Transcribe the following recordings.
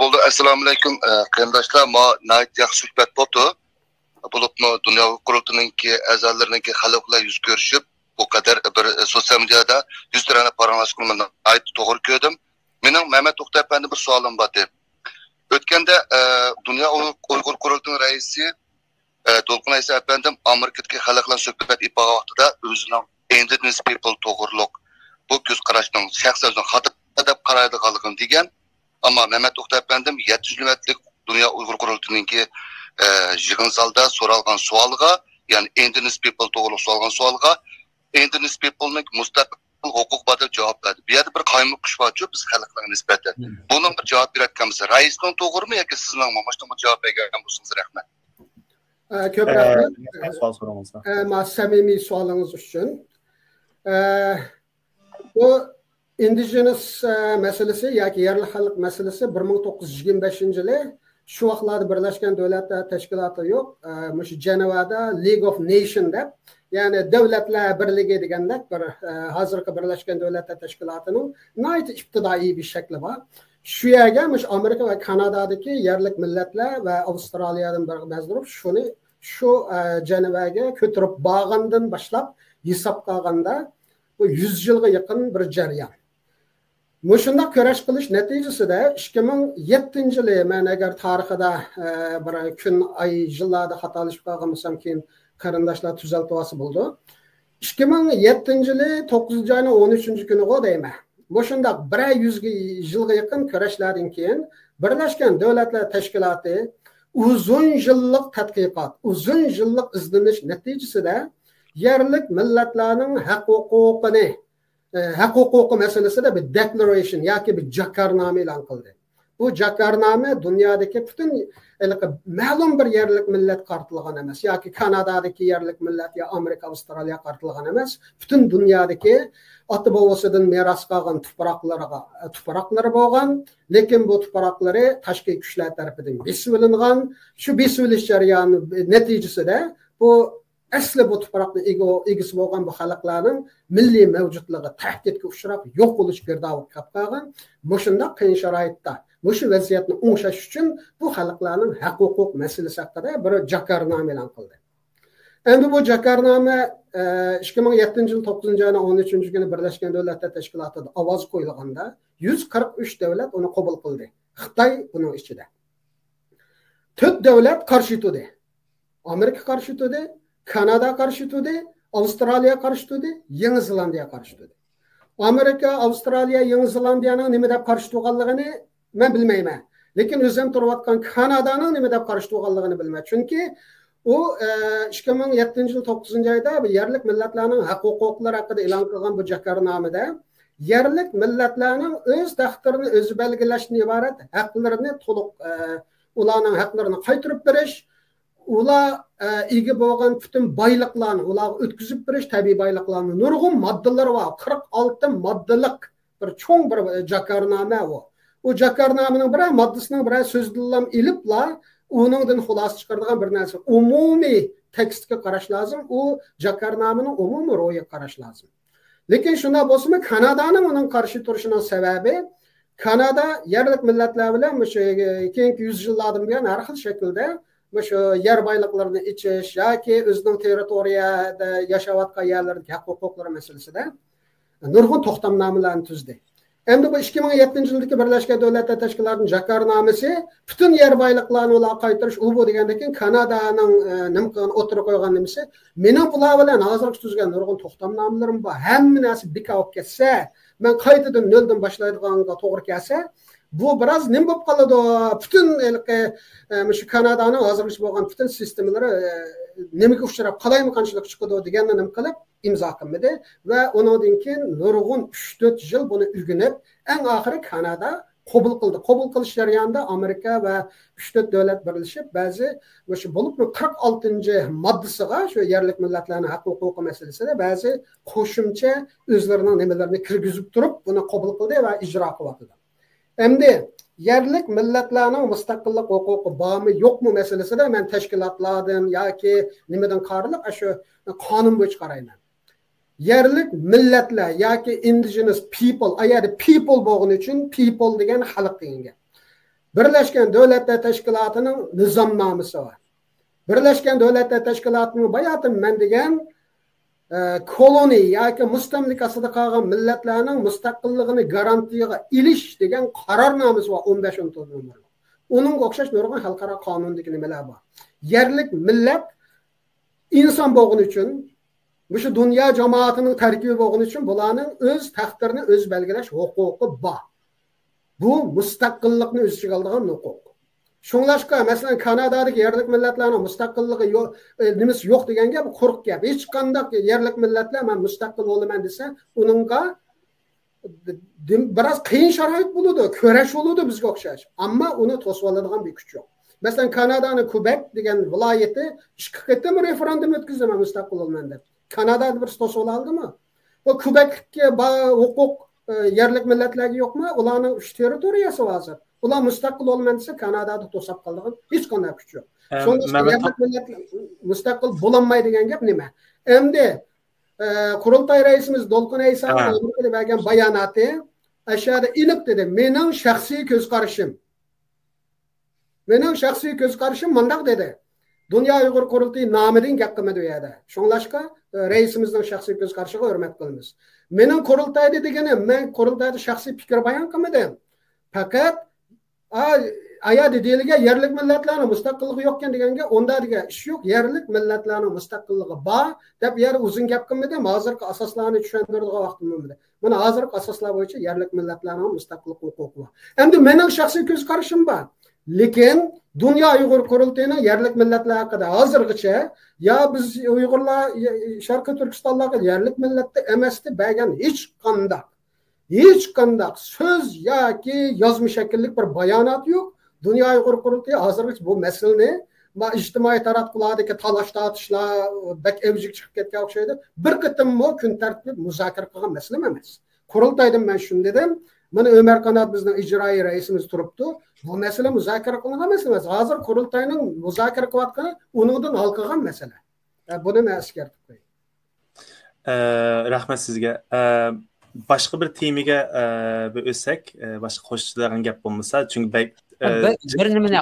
Bo'ldi. Assalomu alaykum qarindoshlar. Ma nayt yaxshi suhbat bo'ldi. Bo'libmi dunyo qurultininki a'zolariniki xalqlar yuz ko'rishib, bu qadar bir sosyal medyada 100 tarana paranglashganimni ayt to'g'ri ko'rdim. Mening Mehmet To'xtay efendi bir savolim bor edi. O'tganda dunyo Uyg'ur qurultining raisi To'lqin Aysa efendim Amerikadagi xalqlar suhbat ipoga vaqtida o'zining indigenous people to'g'riliq bu ko'z qarashning shaxsan xato deb qaraydiganligini degan. Ama Mehmet To'xtay efendim 700 növetlik Dünya Uygur Kurultu'nunki yığın zalda soralgan sualga, yani indigenous people to'g'ri soralgan sualga, indigenous people'ning mustaqil hukuk bada cevap verdi. Bir yerde bir kaymak kuş var biz xalqlarga nisbeten. Bunun bir cevap verirkenimiz raisning to'g'rimi yoki sizning maşta bu cevap bergan bo'lsangiz rahmat. Ko'p rahmat. Samimiy savolingiz uchun. Bu indigenous meselesi yoki yerli xalq meselesi 1925-yili shu vaqtlarda Birlashgan Davlatlar Tashkiloti yo'q, shu Jenevada League of Nations deb, ya'ni davlatlar birligi degandek bir hozirgi Birlashgan Davlatlar Tashkilotining nihoyat ibtidoiy bir shakli bor. Shu yerga Amerika va Kanadadagi yerlik millatlar va Avstraliyadan bir mazdur shu Jenevaga ko'tarib borgandan boshlab hisob qilganda bu 100 yilga yaqin bir jarayon. Muşunda köreş kılış neticesinde 2007-yili men eğer tarixida bir kun ay yıllarda hatalaşıp kalmışsam ki qarindoshlar tuzaltıvası buldu. 2007-yili 9 ayının 13 günü o deyme. Muşunda 100 yılga yakın köreşlerden keyin Birleşken Devletler Teşkilatı uzun yıllık tadqiqot, uzun yıllık izlanish neticesinde yerlik millatlarning huquqini huquq meselesinde bir declaration yoki bir jakarname e'lon qildi. Bu jakarname dunyodagi butun ma'lum bir yerlik millat qartilgan emas, yoki Kanadadagi yerlik millat ya Amerika, Avstraliya qartilgan emas, butun dunyodagi ota bobosidan meros qolgan tuproqlari bo'lgan, lekin bu tuproqlari tashqi kuchlar tarafidan besilingan, shu besilish jarayoni natijasida bu asli bu tuproqni egisi bo'lgan bu xalqlarning milliy mavjudligi tahdidga uchrab yo'q bo'lish girdobida qolib qolgan. Shunday qiyin sharoitda shu vaziyatni o'ngshash uchun bu xalqlarning huquq masalasi haqida bir jakarnoma e'lon qildi. Endi bu jakarnoma 2007-yil 9-ayning 13-kuni Birlashgan Davlatlar Tashkilotida ovoz qo'yilganda 143 davlat uni qabul qildi. Xitoy buning ichida. 4 davlat qarshi turdi. Amerika qarshi turdi, Kanada qarshi turdi, Avstraliya qarshi turdi, Yangi Zelandiya qarshi turdi. Amerika, Avstraliya, Yangi Zelandiyaning nima deb qarshi turganligini men bilmayman. Lekin o'zim turayotgan Kanadaning nima deb qarshi turganligini bilmayman. Chunki u 2007-yil 9-oyda yerlik millatlarning huquqlari haqida e'lon qilgan bu jakarnomada yerlik millatlarning o'z taqdirini o'zi belgilashdan iborat haqlarini to'liq ularning haqlarini qaytarib berish, ular ega bo'lgan bütün boyliqlarni ularga o'tkazib berish, tabiiy boyliqlarni nurg'un moddalari var, 46 moddalik bir cho'ng bir jakarnoma u. U jakarnomaning bir moddasining bir so'zdilam ilibla uningdan xulosa chiqaradigan bir narsa umumiy tekstga qarash lozim, u jakarnomaning umumiy ro'yiga qarash lozim. Lekin shunday bo'lsa-mu, Kanadaning uning qarshi turishining sababi Kanada yerlik millatlar bilan keyingi 100 yillardan buyon har xil shaklda şu yer boyliqlarini ichish yoki o'zining territoriyada yashayotgan yerlardagi huquqlari masalasida nurg'un to'xtamnomalarni tuzdi. Endi bu 2007-yildagi Birlashgan Davlatlar Tashkilotining jakarnomasi butun yer boyliqlarini ular qaytarish u bu degandan keyin Kanadaning nima qilgan o'tirib qo'ygan nimasi mening bular bilan hozirgi tuzgan nurg'un to'xtamnomalarim bor. Hamma narsa beka olib ketsa, men qaytadan noldan boshlaydiganga to'g'ri kelsa, bu biraz nima bo'lib qoladi? Bütün shu Kanadaning hozirgi bo'lgan bütün sistemlari nimaga uchrab qalaymi qanchalik chiqadi deganni nima qilib imzo qilmadi va undan keyin nurg'un 3-4 yil buni o'rganib, eng oxiri Kanada qabul qildi. Qabul qilish jarayonida Amerika va 3-4 davlat birlashib ba'zi shu bo'lib 46-moddasiga shu yerlik millatlarning huquqi masalasida ba'zi qo'shimcha o'zlarining nimalarini kirgizib turib buni qabul qildi va ijro qildi. Endi yerlik millatlarning mustaqillik huquqi bormi yo'qmi masalasida men tashkilotlardan yoki nimadan qarilib shu qonun bo'yicha qarayman. Yerlik millatlar yoki indigenous people, agar people bo'lgani uchun people degan xalq degan. Birleşken Devletler Teşkilatı'nın nizamnamesi var. Birleşken Devletler Teşkilatı'nın bayatın ben degen koloni yoki mustamlikasida qolgan millatlarning mustaqilligini garantiyaga ilish degan qarornomasi bor 15-10 nomerli. Uning o'xshash nurg'un xalqaro qonundagi nimalar bor. Yerlik millat inson bo'lgani uchun, shu dunyo jamoatining tarkibi bo'lgani uchun bularning o'z taqdirini o'z belgilash huquqi bor. Bu mustaqillikni o'z ichiga oladigan huquq. Şunlaşka mesela Kanada'daki yerlik milletlerinin müstakilliği yok, nimesi yok degen gap quruq gap. Hech qanday yerlik milletler men mustaqil bo'laman desa, uningga biraz qiyin sharoit bo'ladi, kurash bo'ladi bizga o'xshash. Ammo uni to'sib oladigan bir kuch yo'q. Mesela Kanada'nın Quebec degan viloyati ikki qatim referendum o'tkazdi men mustaqil bo'laman deb. Kanada'da bir to'sib oldimi? Bu Quebecga huquq yerlik milletlarga yo'qmi? Ularning 3 territoriyasi hozir. Ular mustaqil olmaysa Kanada'da to'sab qolgan hech qanday kuch yo'q. Mustaqil bo'lolmaydi degan gap nima? Endi qurultoy raisimiz Dolqin Aysanov Amerikada bergan bayonoti ashada iliq dedi. Mening shaxsiy ko'z qarashim mundaq dedi. Dunyo Uyg'ur qurultoyi nomidan gap qilmadi u yerda. Shunlashqa raisimizning shaxsiy ko'z qarashiga hurmat qilamiz. Mening qurultoyda degani men qurultoyda shaxsiy fikr bayon qilmadim. Faqat ayadi deyilgan yerlik millatlarning mustaqilligi yo'qkan deganga onda degan ish yo'q. Yerlik millatlarning mustaqilligi bor deb yer uzun gap qilmadim. Hozirgi asoslarni tushuntiradigan vaqtim bo'lmadi. Mana hozirgi asoslar bo'yicha yerlik millatlarning mustaqillik huquqi bor. Endi mening shaxsiy ko'z qarashim bor. Lekin Dunyo Uyg'ur qurultoyining yerlik millatlar haqida hozirgacha ya biz Uyg'urlar Sharqiy Turkistonlarga yerlik millatda emasdi bergan hech qanday söz yoki yozma shakllik bir bayonot yo'q. Dunyo Uyg'ur qurultoyi hozirgacha bu masalani ijtimoiy taratqulardagi talash tortishlar bak evjik chiqib ketgan o'xshaydi. Bir qitimmi kun tartib muzokara qilgan masala emas. Qurultoydan men shuni dedim. Mana Ömer Qanot bizning ijroiy raisimiz turibdi. Bu masala muzokara qilingan masala emas. Hozir qurultoyning muzokara qilayotgani uningdan hal qilgan masala. Buni men eskartib qo'yay. Rahmat sizga. Başqa bir temaga bir o'tsak, boshqa qo'shiladigan gap bo'lmasa, chunki bir nimani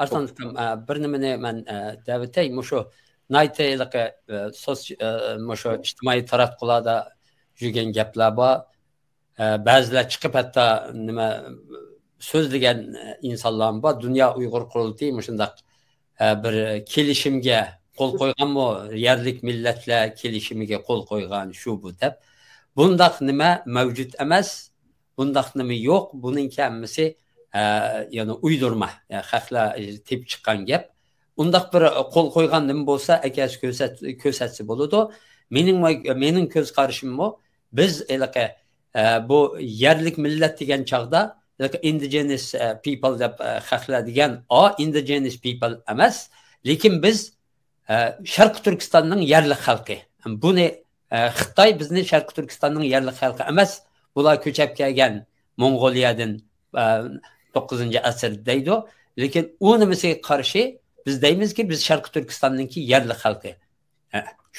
Arslan bir nimani men davatay mushu naytayliqi mushu ijtimoiy taratqularda yurgan gaplar bor. Ba'zilar chiqib hatto nima so'zlagan insonlar bor. Dunyo Uyg'ur qurultoyi shundaq bir kelishimga qo'l qo'yganmi, yerlik millatlar kelishimiga qo'l qo'ygan shu bu deb. Bundaq nima mavjud emas, bundaq nima yo'q. Buning hammasi ya'ni uydurma, xalqlar tep chiqqan gap. Undaq bir qo'l qo'ygan nima bo'lsa, akasi ko'rsatsa bo'ladi. Mening ko'z qarashim bu, biz bu yerlik millat degan chaqda indigenous people deb xalqlar degan indigenous people emas, lekin biz Sharq Turkistonning yerlik xalqi. Buni Xitoy bizni Sharq Turkistonning yerlik xalqi emas, bular ko'chib kelgan Mong'oliyadan 9-asr deydi. Lekin u nimasiga qarshi biz deymizki, biz Sharq Turkistonninki yerlik xalqi.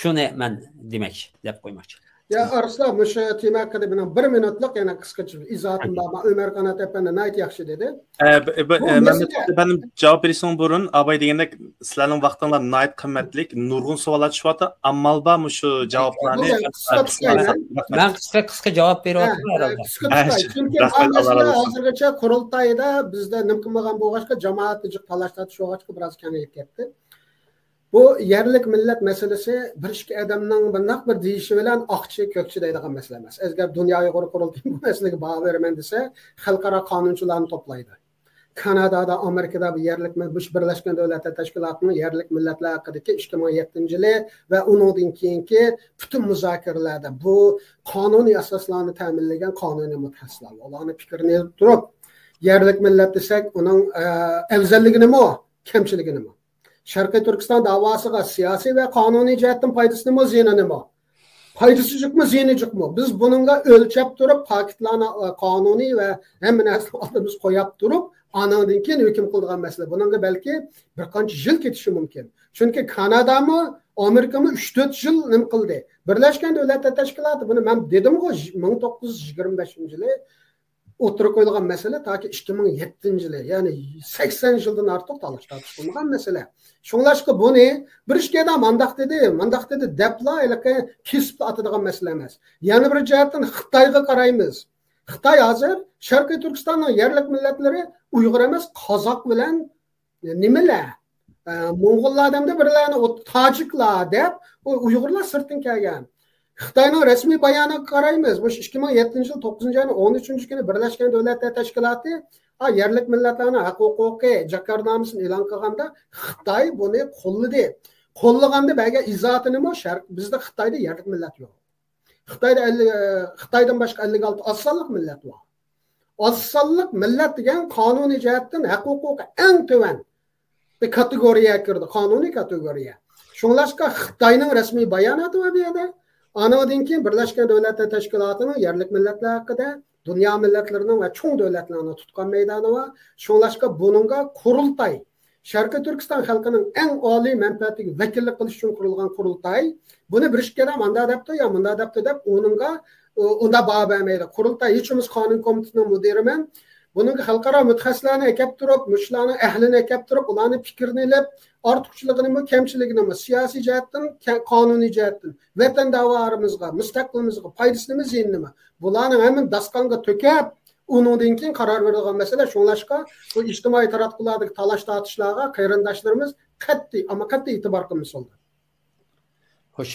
Shuni men demoqchi deb qo'ymoqchi. Ya Arslan, o'sha tema haqida men 1 minutlik yana qisqacha izohatim bor. Ömer Qanot apani nayt yaxshi dedi. Ben javob berishim burun, abay degandek sizlarning vaqtinglar nayt qimmatlik, nurg'un savollar tushyapti. Ammalba shu javoblarni men qisqa javob beryapman. Chunki hozirgacha qurultoyda bizda nim qilmagan bo'lg'achqa jamoat jiq talashlar tushg'achqa biroz kamayib ketdi. Bu yerlik millat meselesi bir ikki adamning bundoq bir deyishi bilan oqchi ko'kchi deydigan masala emas. Agar Dunyo Uyg'ur qurultoyi bu masalaga baho beraman desa, xalqaro qonunchilarni to'playdi. Kanadada, Amerikada bu yerlik Birlashgan Davlatlar Tashkilotining yerlik millatlar haqidagi 2007-yili va undan keyingi butun muzokaralarda bu qonuniy asoslarni ta'minlagan qonuniy mutaxassislar ularning fikrini turib, yerlik millat desak, uning afzalligi nima, kamchiligi nima? Sharqiy Turkiston davosiga siyosiy va qonuniy jihatdan foydasi nima, ziyoni nima? Foydasi jiqmi, ziyoni jiqmi? Biz buningga o'lchab turib, faktlarni qonuniy va hamma narsani oldimiz qo'yib turib, anandan keyin hukm qiladigan masala. Buningga balki bir qancha yil ketishi mumkin. Chunki Kanadami, Amerikami 3-4 yil nim qildi. Birlashgan Davlatlar Tashkiloti buni men dedim-ku 1925-yili o'tirib qo'yilgan masala toki 2007 yil, ya'ni 80 yildan ortiq talash tortish qilmagan masala. Shunglashqa buni bir ishga mandaq dedi debla kesib atadigan masala emas. Yana bir jihatdan Xitoyga qaraymiz. Xitoy hozir Sharqiy Turkistonning yerlik millatlari Uyg'ur emas, Qozoq bilan nimalar? Mo'g'ullar odamda birlarni tojiklar deb Uyg'urlar sirtdan kelgan. Xitoyning rasmiy bayoniga qaraymiz. Bu 2007 yil 9-oyning 13-kuni Birlashgan Davlatlar Tashkiloti yerlik millatlarning haq-huquqi jakarnomasini e'lon qilganda Xitoy buni qo'lladi. Qo'llaganda belki izohati nima? Bizda Xitoyda yerlik millat yo'q. Xitoydan boshqa 56 osonlik millat bor. Osonlik millat degan qonuniy jihatdan haq-huquqi eng to'van bir kategoriyaga kirdi, qonuniy kategoriya. Shunglashqa Xitoyning rasmiy bayonoti va bu yerda anadan keyin Birlashgan Davlatlar Tashkilotining yerlik millatlar haqida dunyo millatlarining va cho'ng davlatlarning tutgan maydoni va shunglashqa buningga qurultay, Sharqiy Turkiston xalqining eng oliy manfaatiga vakillik qilish uchun qurilgan qurultay buni bir ishga manda debdi yo munda debdi deb uningga unda baho bermaydi. Qurultay hechimiz qonun komitetining mudiriman. Buningga xalqaro mutaxassislarni kelib turib, mushlarni ahlini kelib turib, ularning fikrini ilib, ortiqchiligini, kamchiligini siyosiy jihatdan, qonuniy jihatdan, vatan da'vorimizga, mustaqilligimizga foydasini ziyinimi? Bularning hamma dastonga to'kib, undan keyin qaror berilgan masala shunlashqa bu ijtimoiy taratqulardagi talash tortishlarga qarindoshlarimiz qat'iy e'tibor qilmoqda. Xo'sh.